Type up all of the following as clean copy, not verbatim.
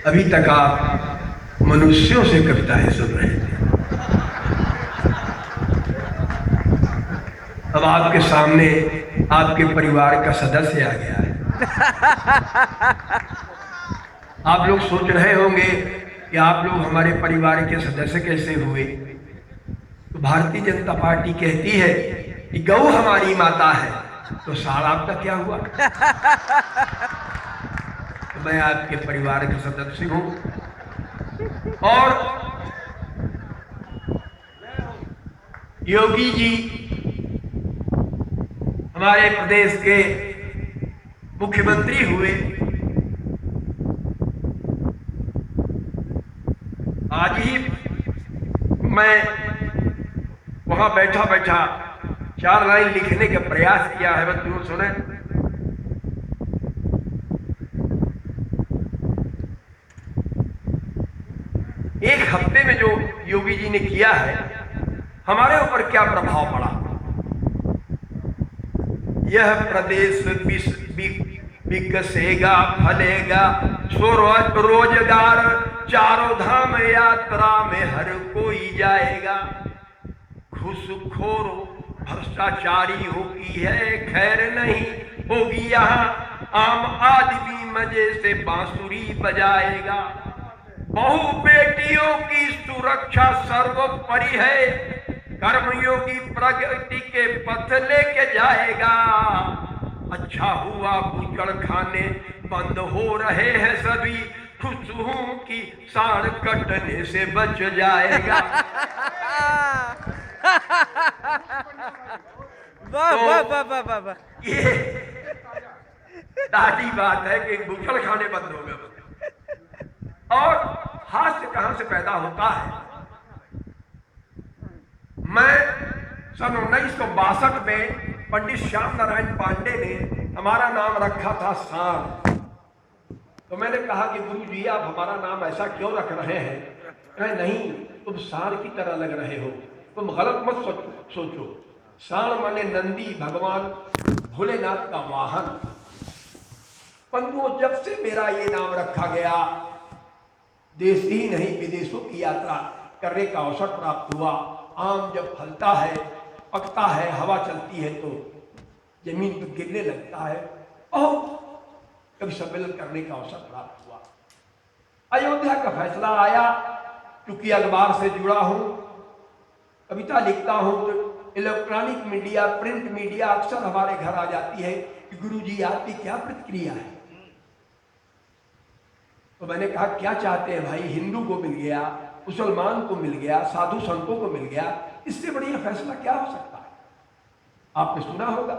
अभी तक आप मनुष्यों से कविताएं सुन रहे थे, अब आपके सामने आपके परिवार का सदस्य आ गया है। आप लोग सोच रहे होंगे कि आप लोग हमारे परिवार के सदस्य कैसे हुए। तो भारतीय जनता पार्टी कहती है कि गौ हमारी माता है, तो साल आपका क्या हुआ? तो मैं आपके परिवार का सदस्य हूं और योगी जी हमारे प्रदेश के मुख्यमंत्री हुए। आज ही मैं वहां बैठा बैठा 4 लाइन लिखने का प्रयास किया है। बंधुओं सुने, एक हफ्ते में जो योगी जी ने किया है हमारे ऊपर क्या प्रभाव पड़ा। यह प्रदेश विकसेगा, फलेगा, स्वरोजगार, चारों धाम यात्रा में हर कोई जाएगा। घूसखोर भ्रष्टाचारी होगी है खैर नहीं होगी यहाँ, आम आदमी मजे से बांसुरी बजाएगा। बहु बेटियों की सुरक्षा सर्वोपरि है, कर्मयोगी प्रगति के पथ लेके जाएगा। अच्छा हुआ बूचड़ खाने बंद हो रहे हैं सभी, खुश हूं कि साड़ कटने से बच जाएगा। वाह तो वाह वाह वाह वाह वाह। ये ताजी बात है कि बूचड़ खाने बंद हो गए। और हास्य कहां से पैदा होता है। मैं सन 1962 में पंडित श्याम नारायण पांडे ने हमारा नाम रखा था सांड। तो मैंने कहा कि गुरु जी आप हमारा नाम ऐसा क्यों रख रहे हैं? कहे नहीं, तुम सांड की तरह लग रहे हो, तुम गलत मत सोचो। सांड माने नंदी, भगवान भोलेनाथ का वाहन। बंधुओं, जब से मेरा ये नाम रखा गया, देश ही नहीं विदेशों की यात्रा करने का अवसर प्राप्त हुआ। आम जब फलता है, पकता है, हवा चलती है तो जमीन पर गिरने लगता है, बहुत कभी सम्मेलन करने का अवसर प्राप्त हुआ। अयोध्या का फैसला आया, क्योंकि अखबार से जुड़ा हूं, कविता लिखता हूं, तो इलेक्ट्रॉनिक मीडिया, प्रिंट मीडिया अक्सर हमारे घर आ जाती है कि गुरु जी आपकी क्या प्रतिक्रिया है। तो मैंने कहा क्या चाहते हैं भाई, हिंदू को मिल गया, मुसलमान को मिल गया, साधु संतों को मिल गया, इससे बढ़िया फैसला क्या हो सकता है? आपने सुना होगा,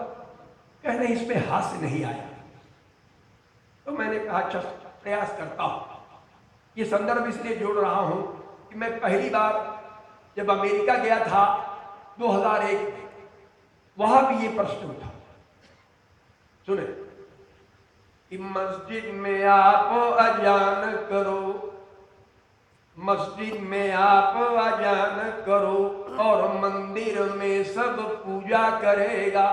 कह रहे इसमें हास्य नहीं आया। तो मैंने कहा अच्छा प्रयास करता हूं। ये संदर्भ इसलिए जोड़ रहा हूं कि मैं पहली बार जब अमेरिका गया था 2001 में, वहां भी ये प्रश्न उठा। सुने कि मस्जिद में आप अजान करो, मस्जिद में आप अजान करो और मंदिर में सब पूजा करेगा।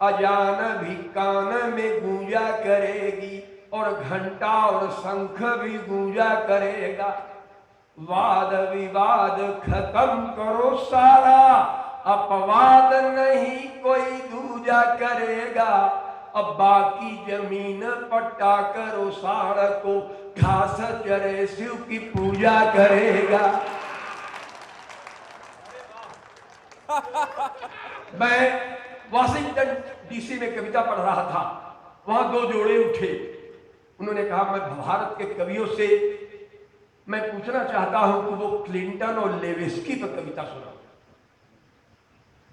अजान भी कान में गूंजा करेगी और घंटा और शंख भी गूंजा करेगा। वाद विवाद खत्म करो सारा, अपवाद नहीं कोई दूजा करेगा। अब बाकी जमीन पट्टा करो, साड़ को घास चरे शिव की पूजा करेगा। मैं वाशिंगटन डीसी में कविता पढ़ रहा था, वहां 2 जोड़े उठे। उन्होंने कहा मैं भारत के कवियों से मैं पूछना चाहता हूं कि वो क्लिंटन और लेविस्की पर कविता सुना।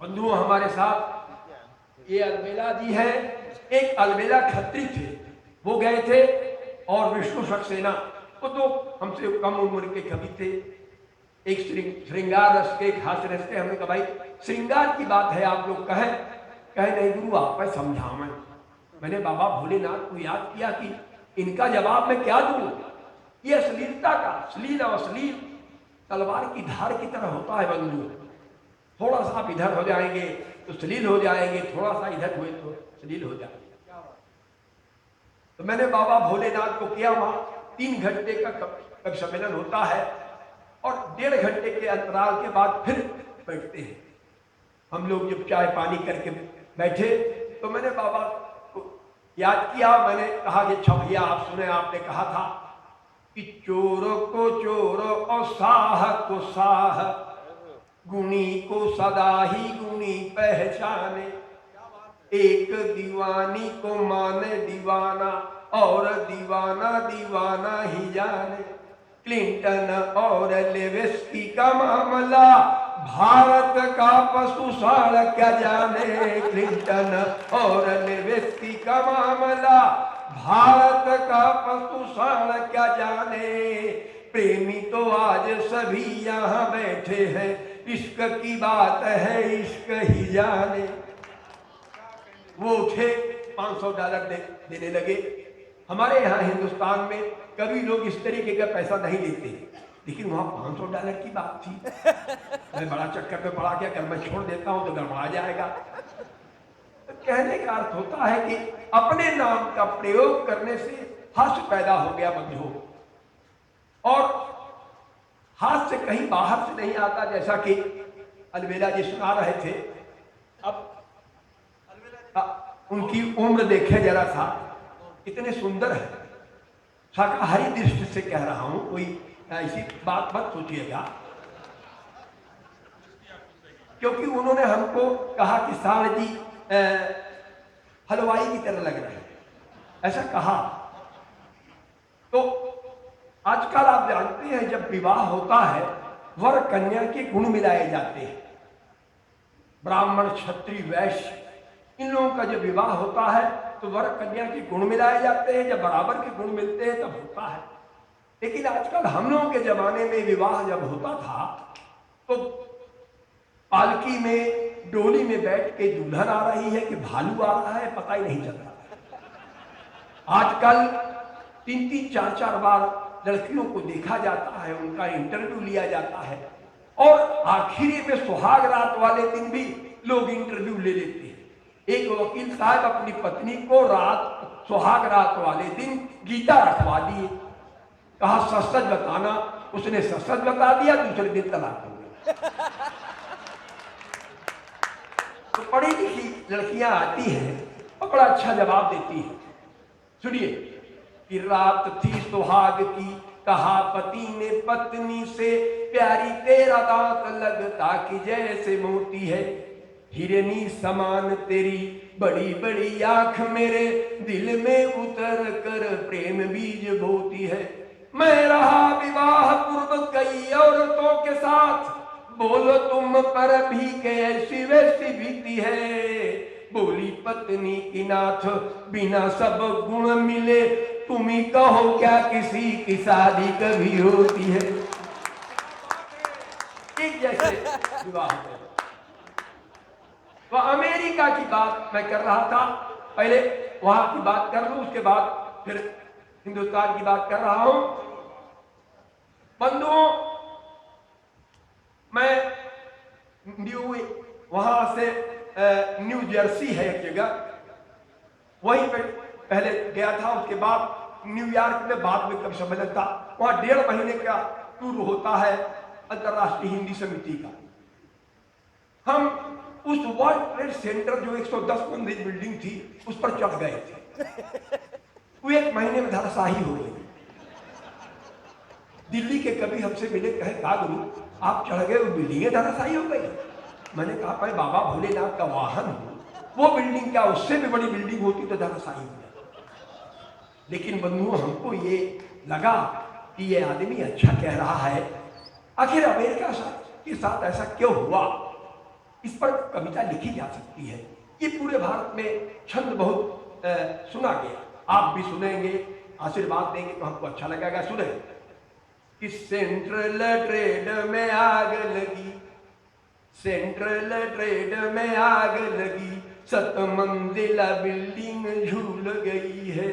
बंधुओं, हमारे साथ ये अलबेला जी है, एक अलबेला खत्री थे, वो गए थे, और विष्णु सक्सेना, वो तो हमसे कम उम्र के कवि थे, एक श्रृंगार रस के, एक हास्य रस के। हमने कहा भाई श्रृंगार की बात है, आप लोग कहे नहीं गुरु आप पर समझावें। मैंने बाबा भोलेनाथ को याद किया कि इनका जवाब मैं क्या दूं। ये अश्लीलता का, अश्लील और अश्लील तलवार की धार की तरह होता है बंधु। थोड़ा सा आप इधर हो जाएंगे तो अश्लील हो जाएंगे, थोड़ा सा इधर हुए तो अश्लील हो जाएंगे। तो मैंने बाबा भोलेनाथ को किया वहां 3 घंटे का कवि सम्मेलन होता है और 1.5 घंटे के अंतराल के बाद फिर बैठते हैं। हम लोग जब चाय पानी करके बैठे तो मैंने बाबा को याद किया। मैंने कहा कि अच्छा भैया आप सुने, आपने कहा था कि चोर को चोर और साह को साह, गुणी को सदा ही गुणी पहचाने, एक दीवानी को माने दीवाना और दीवाना दीवाना ही जाने। क्लिंटन और लेविस्की का मामला भारत का पशुशाल क्या जाने। क्लिंटन और लेविस्की का मामला भारत का पशुशाल क्या जाने। प्रेमी तो आज सभी यहाँ बैठे हैं, इश्क की बात है इश्क ही जाने। वो उठे, $500 देने लगे। हमारे यहाँ हिंदुस्तान में कभी लोग इस तरीके का पैसा नहीं लेते, लेकिन वहां $500 की बात थी। मैं बड़ा चक्कर में पड़ा कि अगर मैं छोड़ देता हूं तो गड़बड़ा जाएगा। तो कहने का अर्थ होता है कि अपने नाम का प्रयोग करने से हास्य पैदा हो गया बंधुओं, और हास्य कहीं बाहर से नहीं आता। जैसा कि अलबेला जी सुना रहे थे, अब उनकी उम्र देखे जरा सा, इतने सुंदर है। शाकाहारी दृष्टि से कह रहा हूं, कोई ऐसी बात मत सोचिएगा, क्योंकि उन्होंने हमको कहा कि साड़ जी हलवाई की तरह लग रहे हैं, ऐसा कहा। तो आजकल आप जानते हैं जब विवाह होता है वर कन्या के गुण मिलाए जाते हैं। ब्राह्मण क्षत्रिय वैश्य इन लोगों का जब विवाह होता है तो वर कन्या के गुण मिलाए जाते हैं। जब बराबर के गुण मिलते हैं तब होता है। लेकिन आजकल हम लोगों के जमाने में विवाह जब होता था तो पालकी में डोली में बैठ के दुल्हन आ रही है कि भालू आ रहा है, पता ही नहीं चल रहा। आजकल 3-3, 4-4 बार लड़कियों को देखा जाता है, उनका इंटरव्यू लिया जाता है, और आखिरी में सुहाग रात वाले दिन भी लोग इंटरव्यू ले लेते हैं। एक वकील साहब अपनी पत्नी को रात सुहाग रात वाले दिन गीता रखवा दिए। कहा सच सच बताना, उसने सच सच बता दिया, दूसरे दिन तलाक हो गया। तो पढ़ी लिखी लड़कियां आती हैं और बड़ा अच्छा जवाब देती हैं। सुनिए कि रात थी सुहाग की, कहा पति ने पत्नी से, प्यारी तेरा दांत लगता कि जैसे मोती है, हिरनी समान तेरी बड़ी बड़ी आंख मेरे दिल में उतर कर प्रेम बीज बोती है। मैं रहा विवाह पूर्व कई औरतों के साथ, बोलो तुम पर भी कैसी वैसी बीती है। बोली पत्नी की नाथ बिना सब गुण मिले, तुम ही कहो क्या किसी की शादी कभी होती है। एक जैसे विवाह है। तो अमेरिका की बात मैं कर रहा था, पहले वहां की बात कर लूं, उसके बाद फिर हिंदुस्तान की बात कर रहा हूं। बंधुओं, मैं वहां से न्यू जर्सी है एक जगह, वहीं पे पहले गया था। उसके बाद न्यूयॉर्क में बाद में कभी सम्मेलन था, वहां 1.5 महीने का टूर होता है अंतर्राष्ट्रीय हिंदी समिति का। हम उस वर्ल्ड ट्रेड सेंटर जो 110 मंजिल बिल्डिंग थी उस पर चढ़ गए थे। वो 1 महीने में धराशायी हो गई। दिल्ली के कभी हमसे मिले, कहे का गुरु आप चढ़ गए, वो बिल्डिंगें धराशायी हो गई। मैंने कहा भाई बाबा भोलेनाथ का वाहन हो, वो बिल्डिंग क्या उससे भी बड़ी बिल्डिंग होती तो धराशायी हो जाती। लेकिन बंधुओं, हमको ये लगा कि ये आदमी अच्छा कह रहा है, आखिर अमेरिका के साथ ऐसा क्यों हुआ, इस पर कविता लिखी जा सकती है। ये पूरे भारत में छंद बहुत सुना गया, आप भी सुनेंगे, आशीर्वाद देंगे तो हमको अच्छा लगेगा। सुने कि सेंट्रल ट्रेड में आग लगी, सेंट्रल ट्रेड में आग लगी, 7 मंजिला बिल्डिंग झूल गई है।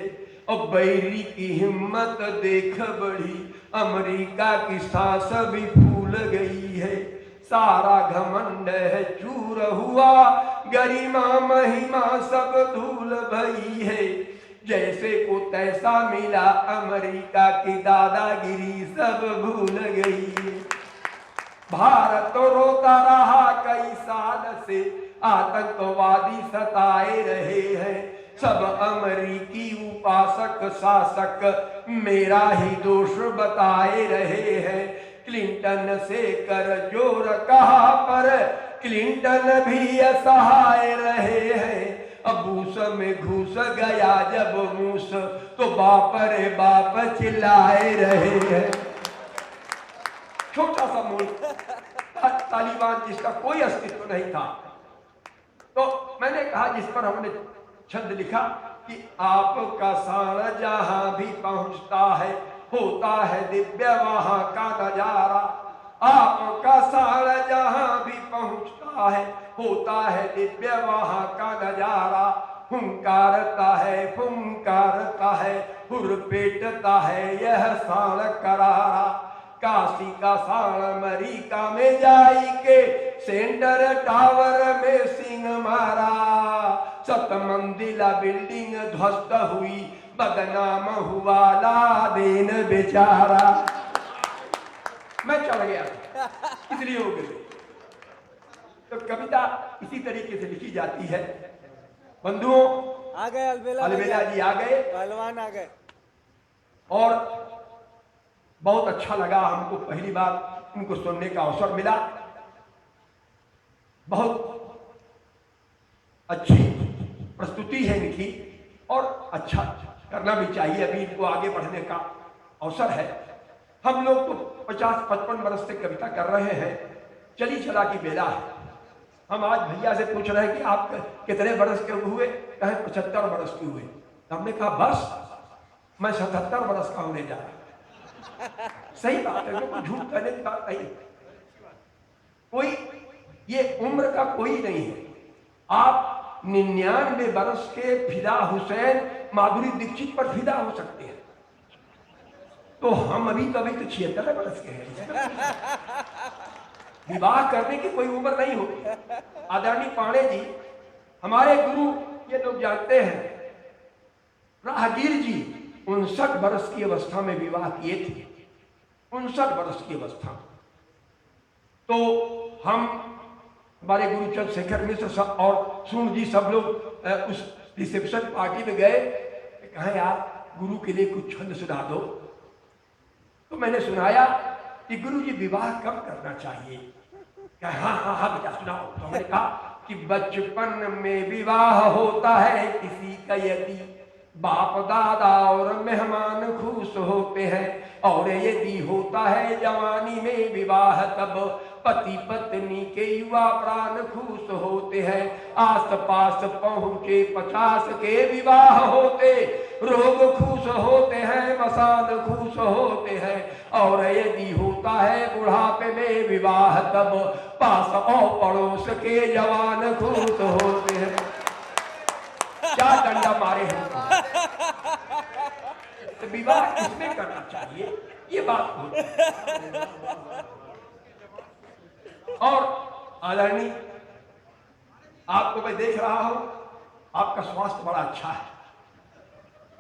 और बैरी की हिम्मत देख बढ़ी, अमेरिका की सांस भी फूल गई है। सारा घमंड है चूर हुआ, गरिमा महिमा सब धूल भई है। जैसे को तैसा मिला अमेरिका की दादागिरी सब भूल गई। भारत तो रोता रहा कई साल से, आतंकवादी सताए रहे हैं, सब अमेरिकी उपासक शासक मेरा ही दोष बताए रहे हैं। क्लिंटन से कर जोर कहा पर क्लिंटन भी असहाय रहे हैं। अब मूस में घुस गया जब मूस तो बाप रे बाप चिल्लाए रहे हैं। छोटा सा मुल्क तालिबान जिसका कोई अस्तित्व नहीं था। तो मैंने कहा जिस पर हमने छंद लिखा कि आपका सारा जहां भी पहुंचता है होता है दिव्य वहां का नजारा। आपका सारा जहां भी पहुंचता है होता है दिव्य वहां का नजारा। हुंकारता है फुंकारता है हुरपेटता है यह साण करारा। काशी का साण अमेरिका में जाई के सेंटर टावर में सिंह मारा। 7 मंजिला बिल्डिंग ध्वस्त हुई बदनाम हुआ लादेन बेचारा। मैं चल गया इसलिए हो गई। तो कविता इसी तरीके से लिखी जाती है। बंधुओं आ गए अलबेला जी आ गए, पहलवान आ गए और बहुत अच्छा लगा हमको पहली बार उनको सुनने का अवसर मिला। बहुत अच्छी प्रस्तुति है इनकी और अच्छा करना भी चाहिए। अभी इनको आगे बढ़ने का अवसर है। हम लोग तो 50-55 वर्ष से कविता कर रहे हैं, चली चला की बेला है। हम आज भैया से पूछ रहे हैं कि आप कितने वर्ष के हुए? कहे 75 वर्ष के हुए। तो हमने कहा बस मैं 77 वर्ष का होने जा रहा। सही बात है, कोई झूठ कहने की बात नहीं। कोई ये उम्र का कोई नहीं है। आप 99 वर्ष के फिदा हुसैन माधुरी दीक्षित पर फिदा हो सकते हैं, तो हम अभी तो 76 वर्ष के हैं। विवाह करने की कोई उम्र नहीं होती। आदरणीय पांडे जी हमारे गुरु, ये लोग जानते हैं, राहगीर जी 59 वर्ष की अवस्था में विवाह किए थे। 59 वर्ष की अवस्था। तो हम हमारे गुरु चंद्रशेखर मिश्र और सूर्ण जी सब लोग उस रिसेप्शन पार्टी में गए। कहा यार गुरु के लिए कुछ छंद सुना दो। तो मैंने सुनाया कि गुरु जी विवाह कब करना चाहिए? कहा हाँ हाँ हाँ बेटा सुनाओ। तो हमने कहा कि बचपन में विवाह होता है किसी का यदि बाप दादा और मेहमान खुश होते हैं, और यदि होता है जवानी में विवाह तब पति पत्नी के युवा प्राण खुश होते हैं। आस पास पहुंचे 50 के विवाह होते, रोग खुश होते हैं मसान खुश होते हैं, और यदि होता है बुढ़ापे में विवाह तब पास और पड़ोस के जवान खुश होते हैं। क्या डंडा मारे हैं। तो विवाह किसमें करना चाहिए ये बात होती है। और आदरणीय आपको मैं देख रहा हूं, आपका स्वास्थ्य बड़ा अच्छा है।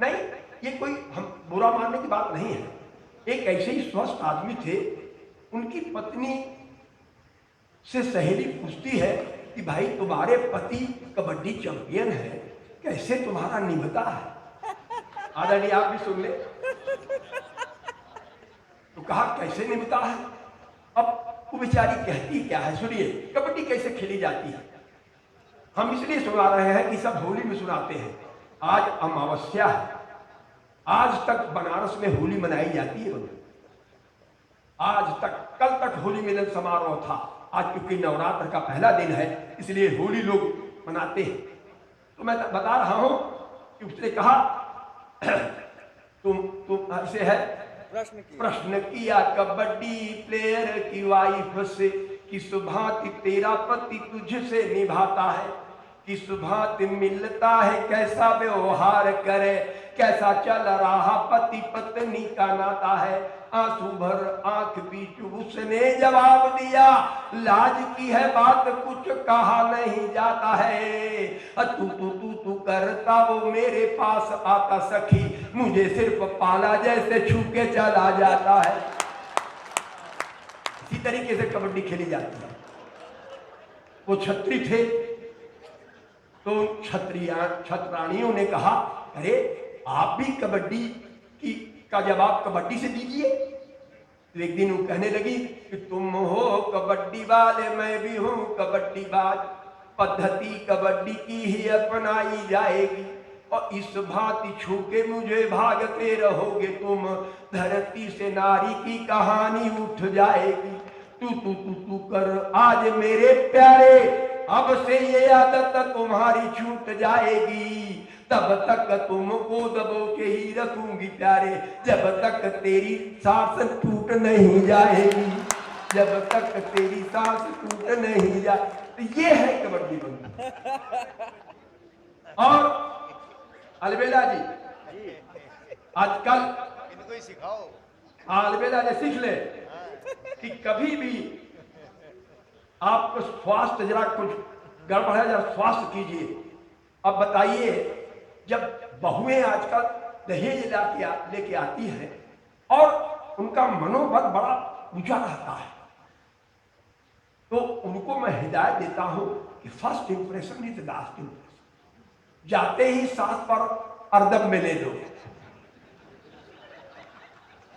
नहीं ये कोई हम बुरा मानने की बात नहीं है। एक ऐसे ही स्वस्थ आदमी थे, उनकी पत्नी से सहेली पूछती है कि भाई तुम्हारे पति कबड्डी चैंपियन है, कैसे तुम्हारा निभता है? आदरणीय आप भी सुन ले। तो कहा कैसे निभता है? अब वो बेचारी कहती क्या है सुनिए। कबड्डी कैसे खेली जाती है हम इसलिए सुना रहे हैं कि सब होली में सुनाते हैं। आज अमावस्या है, आज तक बनारस में होली मनाई जाती है। आज तक, कल तक होली मिलन समारोह था। आज क्योंकि नवरात्र का पहला दिन है इसलिए होली लोग मनाते हैं। तो मैं बता रहा हूं कि उसने कहा तुम ऐसे है प्रश्न किया कबड्डी प्लेयर की वाइफ से कि सुभांति तेरा पति तुझसे निभाता है, किस भांति मिलता है, कैसा व्यवहार करे, कैसा चल रहा पति पत्नी का नाता है। आंसू भर आंख बीच उसने जवाब दिया, लाज की है बात कुछ कहा नहीं जाता है। तू तू तू तू करता वो मेरे पास आता सखी, मुझे सिर्फ पाला जैसे छू के चला जाता है। इसी तरीके से कबड्डी खेली जाती है। वो छत्री थे तो छत्राणियों ने कहा, अरे आप भी कबड्डी का जवाब कबड्डी से दीजिए। तो एक दिन वो कहने लगी कि तुम हो कबड्डी वाले, मैं भी हूं कबड्डी बाज, पद्धति कबड्डी की ही अपनाई जाएगी और इस भांति छू के मुझे भागते रहोगे तुम, धरती से नारी की कहानी उठ जाएगी। तू तू तू तू कर आज मेरे प्यारे, अब से ये आदत तुम्हारी छूट जाएगी, तब तक तुमको दबो के ही रखूंगी प्यारे, जब तक तेरी सांस टूट नहीं जाएगी, जब तक तेरी सांस टूट नहीं जाए। तो ये है कबड्डी बंदी। और अलबेला जी आजकल इनको ही सिखाओ। अलबेला जी सीख ले कि कभी भी आपको स्वास्थ्य जरा कुछ गड़बड़ है, जरा स्वास्थ्य कीजिए। अब बताइए, जब बहुएं आजकल दहेज लेके आती हैं और उनका मनोबल बड़ा ऊंचा रहता है, तो उनको मैं हिदायत देता हूं कि first impression is last impression. जाते ही साथ पर अर्दब में ले लो।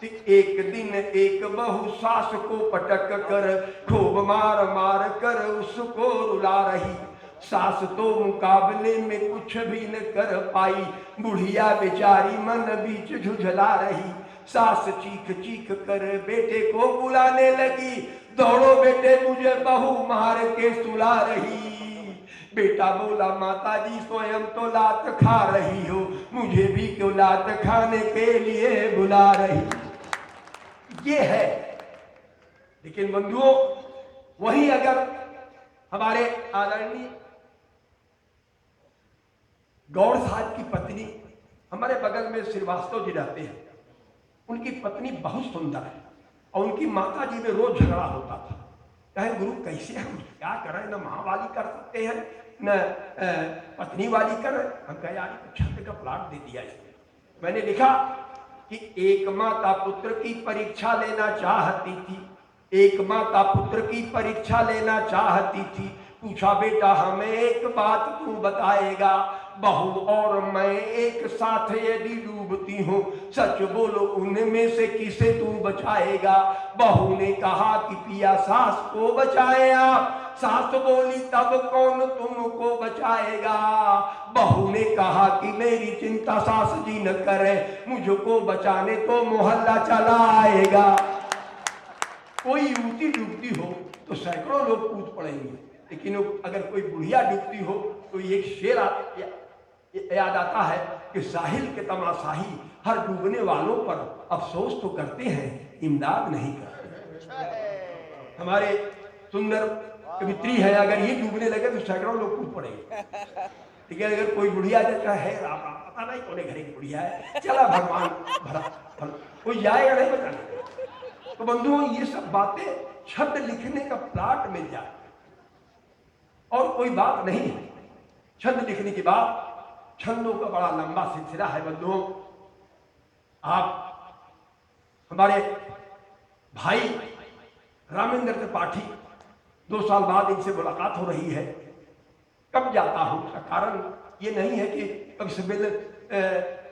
एक दिन एक बहू सास को पटक कर खूब मार मार कर उसको रुला रही, सास तो मुकाबले में कुछ भी न कर पाई, बुढ़िया बेचारी मन बीच झुझला रही। सास चीख चीख कर बेटे को बुलाने लगी, दौड़ो बेटे मुझे बहू मार के सुला रही। बेटा बोला, माता जी स्वयं तो लात खा रही हो, मुझे भी क्यों लात खाने के लिए बुला रही। ये है। लेकिन बंधुओं, वही अगर हमारे आदरणीय गौड़ साहब की पत्नी, हमारे बगल में श्रीवास्तव जी रहते हैं, उनकी पत्नी बहुत सुंदर है और उनकी माता जी में रोज झगड़ा होता था। कहे गुरु कैसे हम क्या करें, न माँ वाली कर सकते हैं न पत्नी वाली कर। हम कहे यार छत का प्लाट दे दिया इसने। मैंने लिखा कि एक माता पुत्र की परीक्षा लेना चाहती थी, एक माता पुत्र की परीक्षा लेना चाहती थी। पूछा बेटा हमें एक बात तू बताएगा, बहू और मैं एक साथ यदि डूबती हूँ, सच बोलो उनमें से किसे तू बचाएगा। बहू ने कहा कि पिया सास को बचाए आप। सास बोली तब कौन तुमको बचाएगा। बहू ने कहा कि मेरी चिंता सास जी न करे, मुझको बचाने तो मोहल्ला चला आएगा। कोई युवती डूबती हो तो सैकड़ों लोग कूद पड़ेंगे, लेकिन अगर कोई बुढ़िया डूबती हो तो एक शेर याद आता है कि साहिल के तमाशाही हर डूबने वालों पर अफसोस तो करते हैं, इमदाद नहीं करते। हमारे सुंदर कवित्री है, अगर ये डूबने लगे तो सैकड़ों लोग कूद पड़ेंगे। ठीक है, अगर कोई बुढ़िया जाता है राम राम, पता नहीं कौन घर की बुढ़िया है, चला भगवान भरा कोई जाएगा नहीं बताने। तो बंधुओं, ये सब बातें छंद लिखने का प्लाट मिल जाए और कोई बात नहीं है। छंद लिखने के बाद छंदों का बड़ा लंबा सिलसिला है बंधुओं। आप हमारे भाई रामेंद्र त्रिपाठी, 2 साल बाद इनसे मुलाकात हो रही है। कब जाता हूं उसका कारण ये नहीं है कि कभी सम्मेलन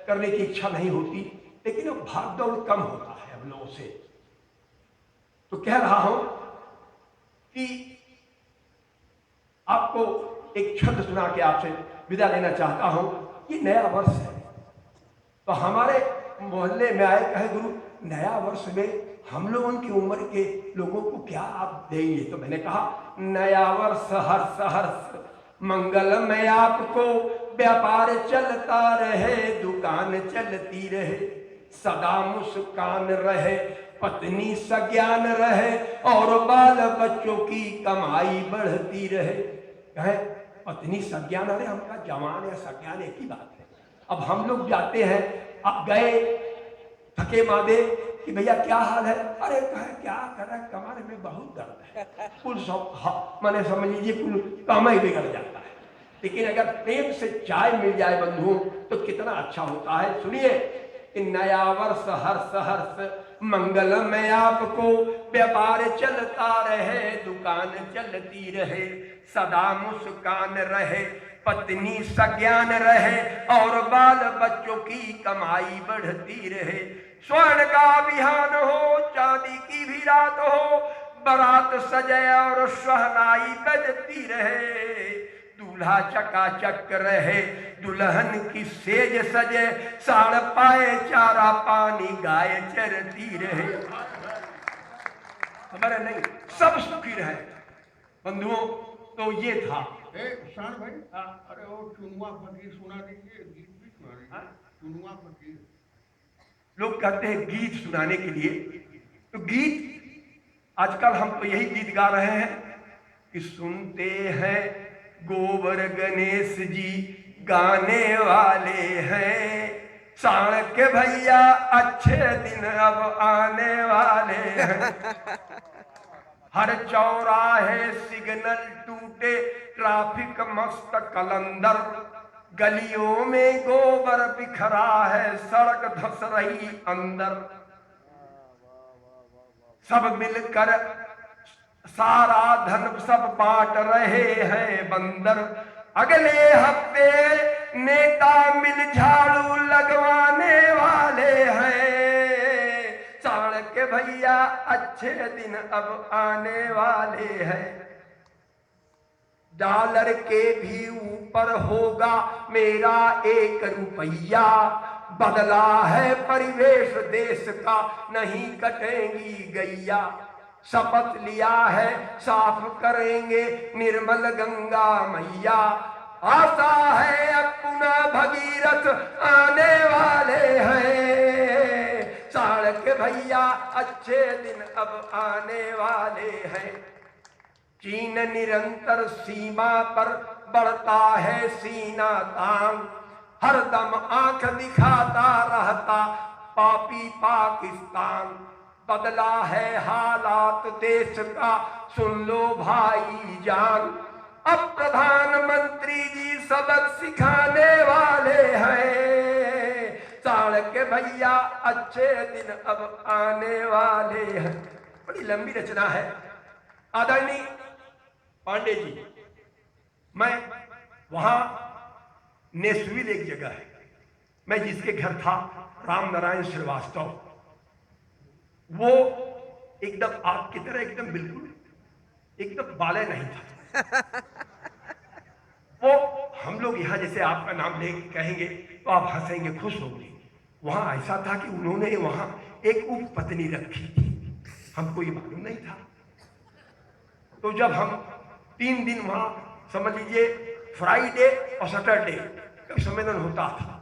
करने की इच्छा नहीं होती, लेकिन अब भाग दौड़ कम होता है हम लोगों से। तो कह रहा हूं कि आपको एक छंद सुना के आपसे विदा लेना चाहता हूं। ये नया वर्ष है, तो हमारे मोहल्ले में आए, कहे गुरु नया वर्ष में हम लोग उनकी उम्र के लोगों को क्या आप देंगे। तो मैंने कहा नया वर्ष हर्ष हर्ष मंगलमय आपको, व्यापार चलता रहे, दुकान चलती रहे, सदा मुस्कान रहे, पत्नी सज्ञान रहे और बाल बच्चों की कमाई बढ़ती रहे। कहे पत्नी सज्ञान, अरे हमका जवान या सज्ञान एक ही बात है। अब हम लोग जाते हैं, अब गए थके मादे कि भैया क्या हाल है, अरे कहे क्या करे, कमर में बहुत दर्द है, कुल सब मैंने समझ लीजिए कुल काम ही बिगड़ जाता है। लेकिन अगर प्रेम से चाय मिल जाए बंधुओं तो कितना अच्छा होता है। सुनिए कि नया वर्ष हर्ष हर्ष मंगलमय आपको, व्यापार चलता रहे, दुकान चलती रहे, सदा मुस्कान रहे, पत्नी सज्ञान रहे, और बाल बच्चों की कमाई बढ़ती रहे। स्वर्ण का विहान हो, चांदी की भी रात हो, बारात सजे और शहनाई बजती रहे, दूल्हा चकाचक रहे, दुल्हन की सेज सजे, साड़ पाए चारा पानी गाय चरती रहे। हमारे नहीं, सब सुखी रहे बंधुओं। तो ये था शान भाई। अरे वो चुनुआ फकीर सुना दीजिए, गीत भी सुना दीजिए। चुनुआ फकीर, लोग कहते हैं गीत सुनाने के लिए, तो गीत आजकल हम तो यही गीत गा रहे हैं कि सुनते हैं गोबर गणेश जी गाने वाले हैं, साण के भैया अच्छे दिन अब आने वाले हैं। हर चौराहे सिग्नल टूटे, ट्रैफिक मस्त कलंदर, गलियों में गोबर बिखरा है, सड़क धस रही अंदर, सब मिलकर सारा धन सब बांट रहे हैं बंदर, अगले हफ्ते नेता मिल झाड़ू लगवाने वाले हैं, साण के भैया अच्छे दिन अब आने वाले हैं। डॉलर के भी ऊपर होगा मेरा 1 रुपया, बदला है परिवेश देश का, नहीं कटेंगी गैया, शपथ लिया है साफ करेंगे निर्मल गंगा मैया, आशा है अपना भगीरथ आने वाले हैं, साण के भैया अच्छे दिन अब आने वाले हैं। चीन निरंतर सीमा पर बढ़ता है सीना तान, हरदम आंख दिखाता रहता पापी पाकिस्तान, बदला है हालात देश का सुन लो भाई जान, अब प्रधानमंत्री जी सबक सिखाने वाले हैं, साण के भैया अच्छे दिन अब आने वाले हैं। बड़ी लंबी रचना है। आदरणीय पांडे जी, मैं वहां नेसवील एक जगह है, मैं जिसके घर था राम नारायण श्रीवास्तव, वो एकदम आपकी तरह एकदम बिल्कुल एकदम बाले नहीं था। वो हम लोग यहाँ जैसे आपका नाम ले कहेंगे तो आप हंसेंगे, खुश होंगे। वहां ऐसा था कि उन्होंने वहां एक उपपत्नी रखी थी, हमको ये मालूम नहीं था। तो जब हम 3 दिन वहां समझ लीजिए फ्राइडे और सैटरडे का सम्मेलन होता था,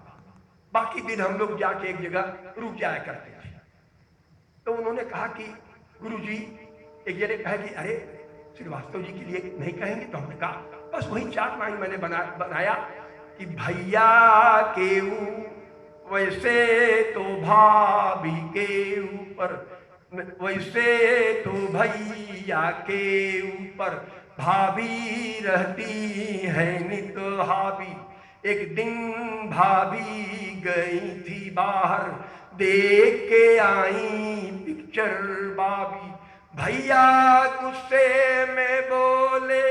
बाकी दिन हम लोग जाके एक जगह रुक जाया करते थे। तो उन्होंने कहा कि गुरुजी, एक जने कहा कि अरे श्रीवास्तव जी के लिए नहीं कहेंगे, तो हमने कहा बस वही 4 लाइन मैंने बनाया कि भैया के वैसे तो भाभी के ऊपर, वैसे तो भैया के ऊपर भाभी रहती है नित हावी, एक दिन भाभी गई थी बाहर, देख के आई पिक्चर बाबी, भैया गुस्से में बोले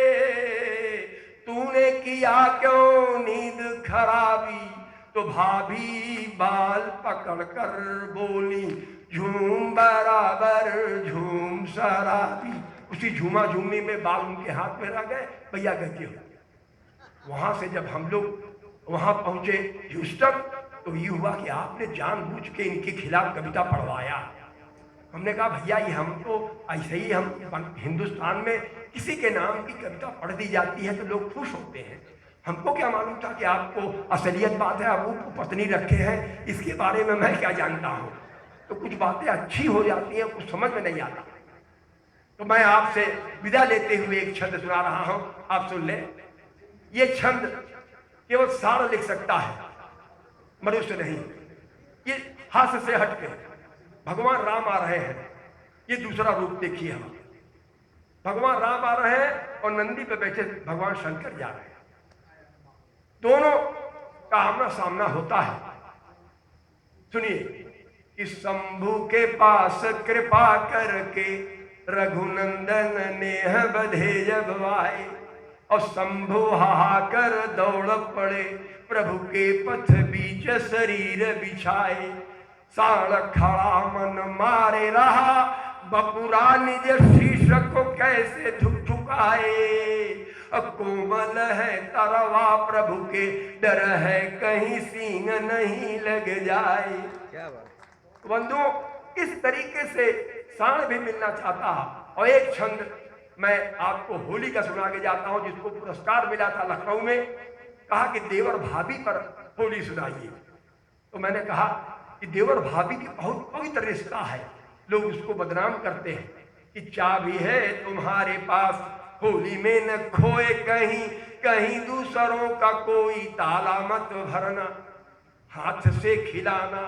तूने किया क्यों नींद खराबी, तो भाभी बाल पकड़ कर बोली झूम बराबर झूम शराबी। उसी झूमा झूमने में बाल उनके हाथ में रह गए, भैया गए हो। वहां से जब हम लोग वहां पहुंचे ह्यूस्टन, तो ये हुआ कि आपने जानबूझ के इनके खिलाफ कविता पढ़वाया। हमने कहा भैया ये हम तो ऐसे ही, हम हिंदुस्तान में किसी के नाम की कविता पढ़ दी जाती है तो लोग खुश होते हैं, हमको क्या मालूम था कि आपको असलियत बात है, आप वो पत्नी रखे हैं, इसके बारे में मैं क्या जानता हूँ। तो कुछ बातें अच्छी हो जाती हैं, कुछ समझ में नहीं आता। तो मैं आपसे विदा लेते हुए एक छंद सुना रहा हूं, आप सुन ले। ये छंद केवल सार लिख सकता है, मनुष्य नहीं। ये हास्य से हटके भगवान राम आ रहे हैं, ये दूसरा रूप देखिए हम। भगवान राम आ रहे हैं और नंदी पे बैठे भगवान शंकर जा रहे हैं। दोनों का आमना सामना होता है। सुनिए कि शंभु के पास कृपा करके रघुनंदन नेह बधे जब आए, और शंभु हाहाकर दौड़ पड़े प्रभु के पथ बीच शरीर बिछाए। साण खड़ा मन मारे रहा बपुरा निज शीश को कैसे झुकाए। कोमल है तरवा प्रभु के डर है कहीं सींग नहीं लग जाए। क्या बात। बंधुओं, इस तरीके से साण भी मिलना चाहता है। और एक छंद मैं आपको होली का सुना के जाता हूं, जिसको पुरस्कार मिला था लखनऊ में। कहा कि देवर भाभी पर होली सुनाइए। तो मैंने कहा कि देवर भाभी की बहुत पवित्र रिश्ता है, लोग उसको बदनाम करते हैं कि चाबी है तुम्हारे पास होली में न खोए कहीं, कहीं दूसरों का कोई ताला मत भरना, हाथ से खिलाना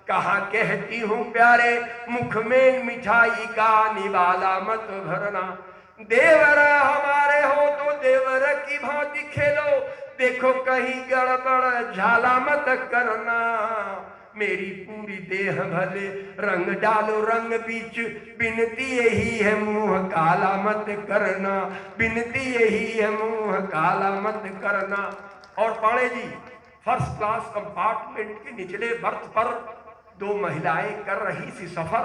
कहा कहती हूँ प्यारे, मुख में मिठाई का निवाला मत भरना। देवर हमारे हो तो देवर की भांति खेलो, देखो कहीं गड़बड़ झाला मत करना। मेरी पूरी देह भले रंग डालो रंग बीच, बिनती यही है मुंह काला मत करना, बिनती यही है मुंह काला मत करना। और पाणे जी फर्स्ट क्लास कंपार्टमेंट के निचले बर्थ पर दो महिलाएं कर रही थी सफर।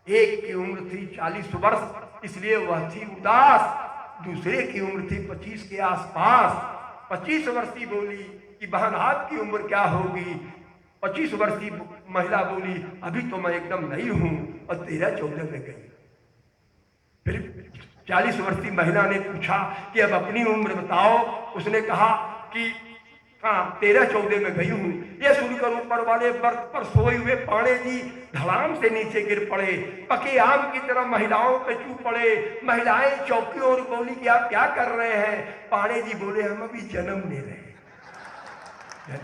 एक की उम्र थी 40 वर्ष, इसलिए वह थी उदास। दूसरे की उम्र थी 25 के आसपास। 25 वर्षीय बोली कि बहन आपकी उम्र क्या होगी? 25 वर्षीय महिला बोली अभी तो मैं एकदम नई हूं और 13-14 में गई। फिर 40 वर्षीय महिला ने पूछा कि अब अपनी उम्र बताओ। उसने कहा कि हाँ 13-14 में गई हूं। यह सुनकर ऊपर वाले बर्थ पर सोए हुए पाणे जी धड़ाम से नीचे गिर पड़े, पके आम की तरह महिलाओं पे चू पड़े। महिलाएं चौकी और बोली कि आप क्या कर रहे हैं? पाणे जी बोले हम अभी जन्म ले रहे हैं।